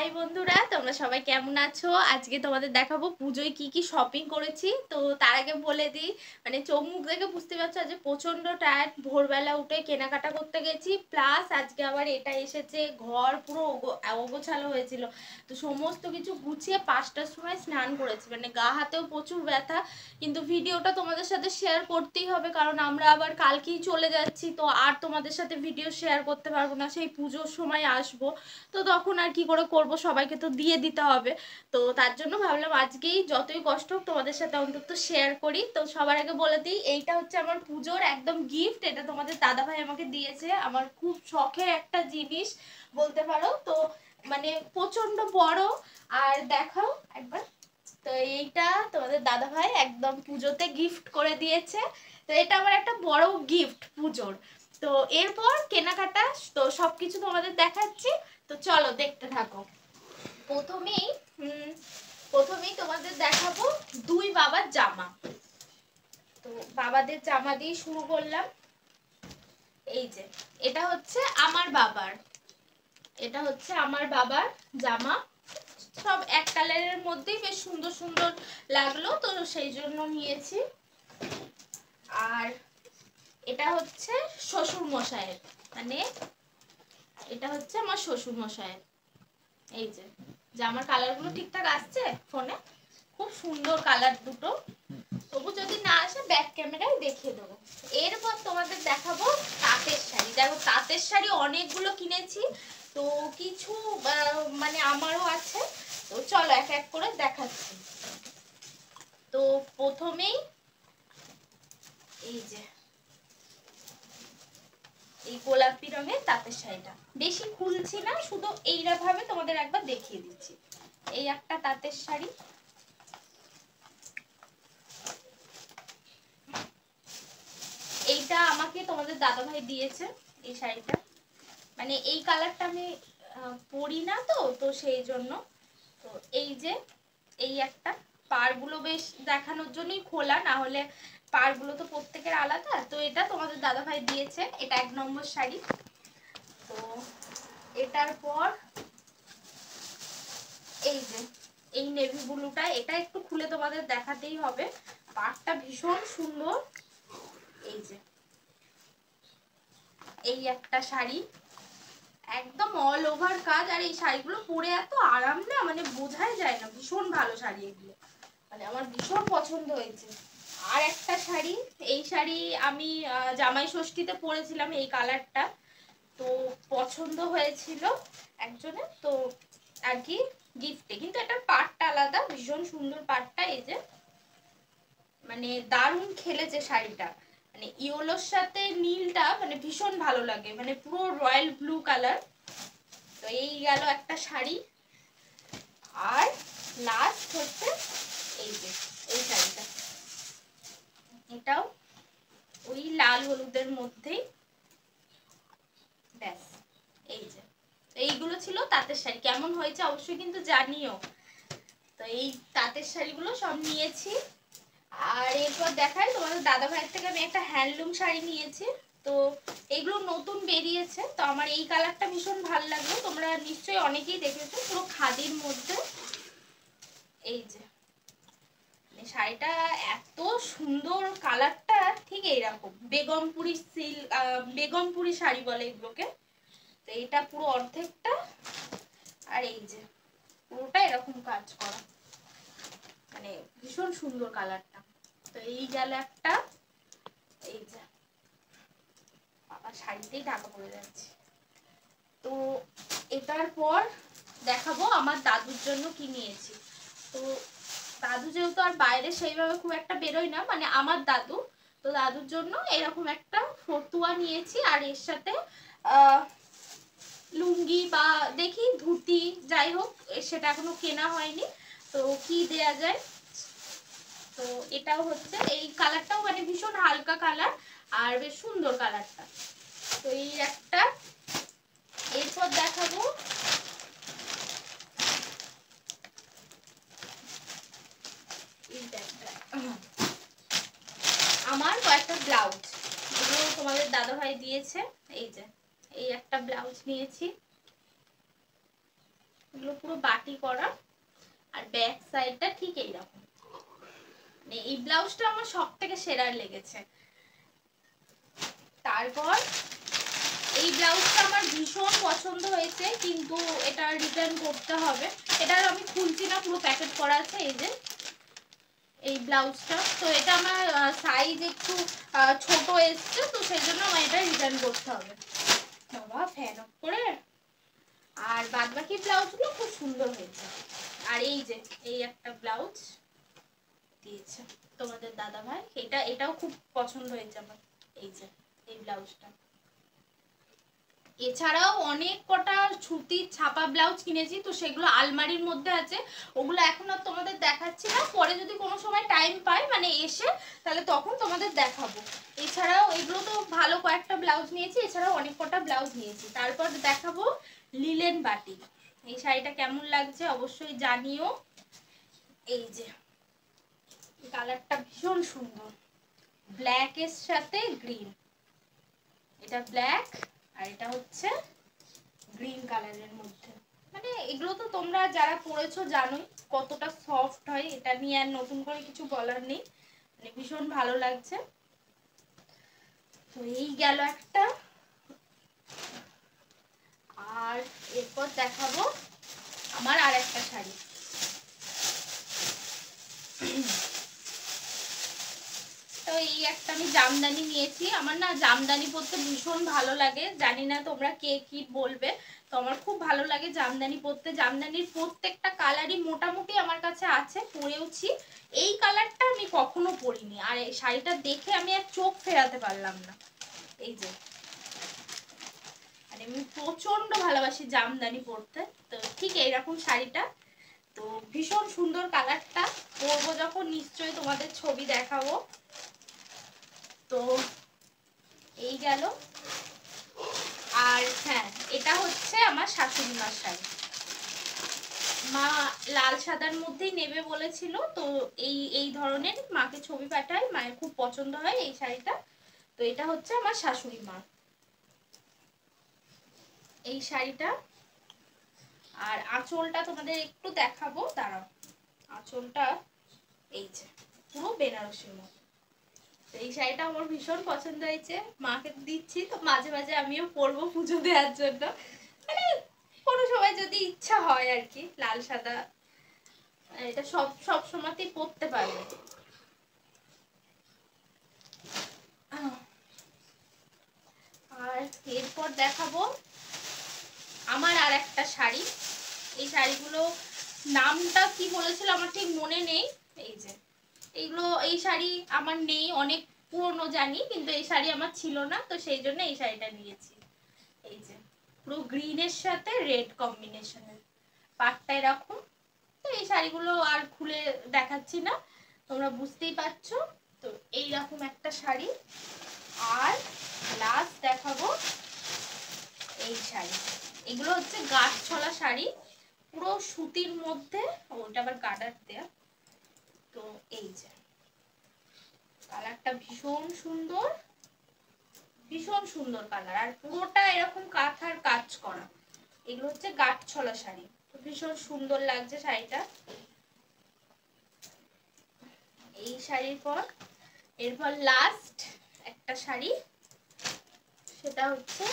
High বন্ধুরা, তোমরা সবাই কেমন আছো? আজকে তোমাদের দেখাবো পুজোয় কি কি শপিং করেছি। তো তার আগে বলে দিই, মানে চোখ মুখ দেখে বুঝতে পারছো যে প্রচন্ড টায়ার্ড। ভোরবেলা উঠে কেনাকাটা করতে গেছি, প্লাস আজকে আবার এটা এসেছে, ঘর পুরো অগোছালো হয়েছিল। তো সমস্ত কিছু গুছিয়ে 5টার সময় স্নান করেছি, মানে গা হাতেও প্রচুর ব্যথা। কিন্তু ভিডিওটা তোমাদের সাথে শেয়ার করতেই হবে, কারণ আমরা আবার কালকেই চলে যাচ্ছি। তো আর তোমাদের সাথে ভিডিও শেয়ার করতে পারবো না, সেই পুজোর সময় আসবো। তো তখন আর কি করে করব, সবাইকে তো দিয়ে দিতে হবে। তো তার জন্য ভাবলাম আজকেই যতই কষ্ট হোক তোমাদের সাথে অন্তত শেয়ার করি। তো সবার আগে বলে দিই, এইটা হচ্ছে আমার পুজোর একদম গিফট। এটা তোমাদের দাদা ভাই আমাকে দিয়েছে, আমার খুব শখের একটা জিনিস বলতে পারো। তো মানে প্রচন্ড বড়। আর দেখাও একবার। তো এইটা তোমাদের দাদা ভাই একদম পুজোতে গিফট করে দিয়েছে। তো এটা আমার একটা বড় গিফট পুজোর। তো এরপর কেনাকাটা তো সবকিছু তোমাদের দেখাচ্ছি। তো চলো দেখতে থাকো। প্রথমেই প্রথমেই তোমাদের দেখাবো দুই বাবার জামা। তো বাবাদের জামা দিয়ে শুরু করলাম। এই যে এটা হচ্ছে আমার বাবার, এটা হচ্ছে আমার বাবার জামা। সব এক কালারের মধ্যেই বেশ সুন্দর সুন্দর লাগলো, তো সেই জন্য নিয়েছি। আর এটা হচ্ছে শ্বশুর মশাইয়ের, মানে এটা হচ্ছে আমার শ্বশুর মশাইয়ের। এই যে জামার কালারগুলো ঠিকঠাক আসছে ফোনে, খুব সুন্দর কালার দুটো। তবু যদি না আসে ব্যাক ক্যামেরায় দেখিয়ে দেবো। এরপর তোমাদের দেখাবো তাঁতের শাড়ি। দেখো তাঁতের শাড়ি অনেকগুলো কিনেছি, তো কিছু মানে আমারও আছে। তো চলো এক এক করে দেখাচ্ছি। তো প্রথমেই এই যে এই গোলাপি রঙের তাঁতের শাড়িটা, বেশি খুলছি না, শুধু এইরকম ভাবে তোমাদের একবার দেখিয়ে দিচ্ছি। এই একটা তাঁতের শাড়ি, এইটা আমাকে তোমাদের দাদা ভাই দিয়েছে। এই শাড়িটা মানে এই কালারটা আমি পরি না, তো তো সেই জন্য। তো এই যে এই একটা, পাড়গুলো বেশ দেখানোর জন্যই খোলা, না হলে পাড়গুলো তো প্রত্যেকের আলাদা। তো এটা তোমাদের দাদা ভাই দিয়েছে, এটা 1 নম্বর শাড়ি। তো এটার পর এই যে এই নেভি ব্লুটা, এটা একটু খুলে তোমাদের দেখাতেই হবে, পাড়টা ভীষণ সুন্দর। এই যে এই একটা শাড়ি, একদম অল ওভার কাজ। আর এই শাড়িগুলো পরে এত আরাম না, মানে বোঝাই যায় না, ভীষণ ভালো শাড়ি এগুলো, মানে আমার ভীষণ পছন্দ হয়েছে। আর একটা শাড়ি, এই শাড়ি আমি জামাই ষষ্ঠীতে পরেছিলাম এই কালারটা, তো পছন্দ হয়েছিল একজনের, তো আর কি গিফটে। কিন্তু এটার পাড়টা আলাদা, ভীষণ সুন্দর পাড়টা। এই যে মানে দারুণ খেলেছে শাড়িটা, মানে ইয়েলোর সাথে নীলটা মানে ভীষণ ভালো লাগে, মানে পুরো রয়্যাল ব্লু কালার। তো এই গেল একটা শাড়ি। আর লাস্ট হচ্ছে এই যে এই শাড়িটা, এটাও ওই লাল হলুদের মধ্যেই। ব্যাস এই যে এইগুলো ছিল তাঁতের শাড়ি। কেমন হয়েছে অবশ্যই কিন্তু জানিও। তো এই তাঁতের শাড়িগুলো সব নিয়েছি। আর এরপর দেখাই, তোমাদের দাদা ভাইয়ের থেকে আমি একটা হ্যান্ডলুম শাড়ি নিয়েছি। তো এগুলো নতুন বেরিয়েছে, তো আমার এই কালারটা ভীষণ ভালো লাগলো, তোমরা নিশ্চয়ই অনেকেই দেখেছো, পুরো খাদির মধ্যে। এই যে শাড়িটা এত সুন্দর, কালারটা ঠিক এইরকম বেগমপুরি সিল্ক, বেগমপুরি শাড়ি বলে এগুলোকে। তো এইটা পুরো অর্ধেকটা, আর এই যে পুরোটা এরকম কাজ করা, মানে ভীষণ সুন্দর কালারটা। তো এই গেল একটা। এই যে বাবা শাড়িতেই ঢাকা পড়ে যাচ্ছে। তো এটার পর দেখাবো আমার দাদুর জন্য কি নিয়েছি। তো দাদু যেহেতু আর বাইরে সেইভাবে খুব একটা বেরোয় না, মানে আমার দাদু, তো দাদুর জন্য এরকম একটা ফতুয়া নিয়েছি। আর এর সাথে লুঙ্গি বা দেখি ধুতি, যাই হোক সেটা এখনো কেনা হয়নি, তো কি দেয়া যায়। তো এটাও হচ্ছে এই কালারটাও মানে ভীষণ হালকা কালার, আর বেশ সুন্দর কালারটা। তো এই একটা। এরপর দেখাবো আমার কয়েকটা ব্লাউজ, যেগুলো তোমাদের দাদা ভাই দিয়েছে। এই যে এই একটা ব্লাউজ নিয়েছি, এগুলো পুরো বাটি করা, আর ব্যাক সাইডটা ঠিক এইরকম। মানে এই ব্লাউজটা আমার সব থেকে সেরা লেগেছে। তারপর এই ব্লাউজটা আমার ভীষণ পছন্দ হয়েছে, কিন্তু এটা রিটার্ন করতে হবে। এটা আমি খুলছি না, পুরো প্যাকেট করা আছে। এই যে এই ব্লাউজটা, তো এটা আমার সাইজ একটু ছোট এসছে, তো সেই জন্য আমার এটা রিটার্ন করতে হবে। বাবা ফ্যান অফ করে। আর বাদ বাকি ব্লাউজগুলো খুব সুন্দর হয়েছে। আর এই যে এই একটা ব্লাউজ দিয়েছে তোমাদের দাদা ভাই, এটাও খুব পছন্দ হয়েছে আমার। এই যে এই ব্লাউজটা। এছাড়াও অনেক কটা সুতির ছাপা ব্লাউজ কিনেছি, তো সেগুলো আলমারির মধ্যে আছে। ওগুলো এখন আর তোমাদের দেখাচ্ছি না, পরে যদি কোনো সময় টাইম পাই মানে এসে, তাহলে তখন তোমাদের দেখাবো। এছাড়াও এগুলো তো ভালো কয়েকটা ব্লাউজ নিয়েছি, এছাড়াও অনেক কটা ব্লাউজ নিয়েছি। তারপর দেখাবো লিলেন বাটি। এই শাড়িটা কেমন লাগছে অবশ্যই জানিও। এই যে কালারটা ভীষণ সুন্দর, ব্ল্যাক এর সাথে গ্রিন। এটা ব্ল্যাক আর এটা হচ্ছে গ্রিন কালারের মধ্যে। মানে এগুলো তো তোমরা যারা পরেছো জানোই কতটা সফট হয়, এটা নিয়ে আর নতুন করে কিছু বলার নেই। মানে ভীষণ ভালো লাগছে। তো এই গেল একটা। আর এরপর দেখাবো আমার আর একটা শাড়ি। তো এই একটা আমি জামদানি নিয়েছি। আমার না জামদানি পরতে ভীষণ ভালো লাগে, জানি না তোমরা কে কি বলবে, তো আমার খুব ভালো লাগে জামদানি পরতে। জামদানির প্রত্যেকটা কালারই মোটামুটি আমার কাছে আছে, পরেওছি। এই কালারটা আমি কখনো পরিনি, আর এই শাড়িটা দেখে আমি আর চোখ ফেরাতে পারলাম না। এই যে মানে আমি প্রচন্ড ভালোবাসি জামদানি পরতে, তো ঠিক এইরকম শাড়িটা। তো ভীষণ সুন্দর কালারটা, পরবো যখন নিশ্চয়ই তোমাদের ছবি দেখাবো। তো এই গেল। আর হ্যাঁ, এটা হচ্ছে আমার শাশুড়ি মার শাড়ি। মা লাল সাদার মধ্যেই নেবে বলেছিল, তো এই ধরনের মাকে ছবি পাঠায়, মায়ের খুব পছন্দ হয় এই শাড়িটা। তো এটা হচ্ছে আমার শাশুড়ি মা এই শাড়িটা। আর আঁচলটা তোমাদের একটু দেখাবো, দাঁড়াও। আঁচলটা এই যে পুরো বেনারসির মতো। এই শাড়িটা আমার ভীষণ পছন্দ হয়েছে, মাকে দিচ্ছি, তো মাঝে মাঝে আমিও পরবো পুজো দেওয়ার জন্য। মানে কোনো সময় যদি ইচ্ছা হয় আর কি। লাল সাদা এটা সব সময়তেই পরতে পারবে। আর এরপর দেখাবো আমার আর একটা শাড়ি। এই শাড়িগুলো নামটা কি বলেছিল আমার ঠিক মনে নেই। এই যে এইগুলো, এই শাড়ি আমার নেই, অনেক পুরনো জানি, কিন্তু এই শাড়ি আমার ছিল না, তো সেই জন্য এই শাড়িটা নিয়েছি। এই যে পুরো গ্রিনের সাথে রেড কম্বিনেশনের, পাটটা এরকম। তো এই শাড়িগুলো আর খুলে দেখাচ্ছি না, তোমরা বুঝতেই পারছো। তো এইরকম একটা শাড়ি। আর লাস্ট দেখাবো এই শাড়ি। এগুলো হচ্ছে গাছ ছলা শাড়ি, পুরো সুতির মধ্যে, ওটা আবার গার্ডার দেয়া। তো এই যে কালারটা ভীষণ সুন্দর, ভীষণ সুন্দর কালার, আর পুরোটা এরকম কাঁথার কাজ করা। এগুলো হচ্ছে গাছ ছলা শাড়ি, তো ভীষণ সুন্দর লাগছে শাড়িটা। এই শাড়ির পর এরপর লাস্ট একটা শাড়ি, সেটা হচ্ছে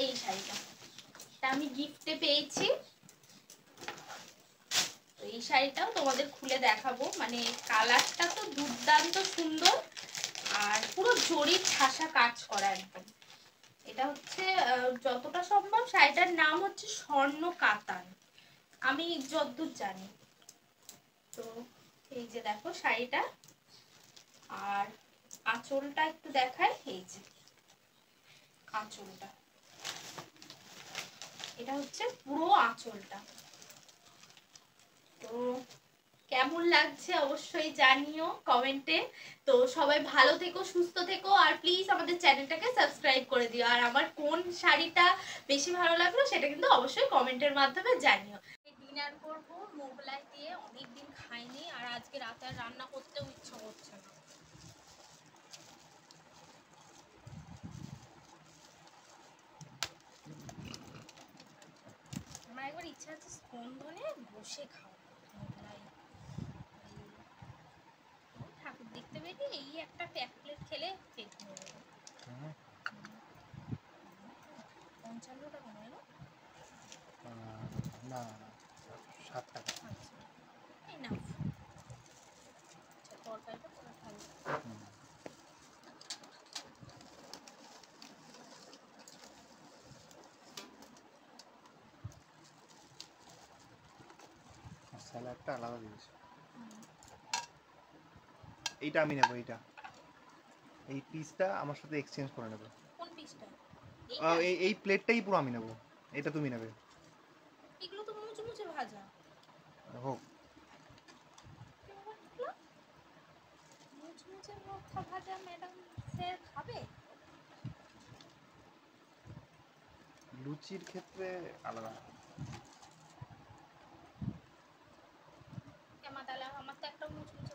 এই শাড়িটা। এটা আমি গিফটে পেয়েছি। তো এই শাড়িটাও তোমাদের খুলে দেখাবো। মানে কালারটা তো দুর্দান্ত সুন্দর, আর পুরো জরির ঠাসা কাজ করা একদম। এটা হচ্ছে যতটা সম্ভব শাড়িটার নাম হচ্ছে স্বর্ণ কাতান, আমি যতদূর জানি। তো এই যে দেখো শাড়িটা। আর আঁচলটা একটু দেখাই, এই যে আঁচলটা, এটা হচ্ছে পুরো আঁচলটা। তো কেমন লাগছে অবশ্যই জানিও কমেন্টে। তো সবাই ভালো থেকো, সুস্থ থেকো, আর প্লিজ আমাদের চ্যানেলটাকে সাবস্ক্রাইব করে দিও। আর আমার কোন শাড়িটা বেশি ভালো লাগলো সেটা কিন্তু অবশ্যই কমেন্টের মাধ্যমে জানিও। ডিনার করবো মোগলাই দিয়ে, অনেকদিন খাইনি, আর আজকে রাতে আর রান্না করতেও ইচ্ছা করছে না। আমার একবার ইচ্ছা আছে স্পন্দনে বসে খাও মোগলাই। ঠাকুর দেখতে বেরিয়ে এই একটা এক প্লেট খেলে পেট ভরে যাবে। 55 টাকা নয় না? না 7 টাকা। আচ্ছা এনাফ। আচ্ছা তরকারিটা পুরো ভালো। স্যালাডটা আলাদা দিয়েছে। এইটা আমি নেবো, এইটা এই পিসটা আমার সাথে এক্সচেঞ্জ করে নেবে। কোন পিসটা? এই প্লেটটাই পুরো আমি নেবো, এটা তুমি নেবে। এগুলো তো মুচে মুচে ভাজা। হোক। মুচে মুচে ভাজা ম্যাডাম স্যার খাবে? লুচির ক্ষেত্রে আলাদা। তাহলে আমার তো একটা মুচমুচে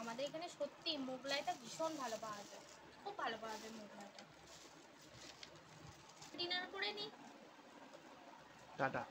আমাদের এখানে সত্যি মোগলাইটা ভীষণ ভালো পাওয়া যায়, খুব ভালো পাওয়া যায় মোগলাইটা। ডিনার করে নি। টাটা।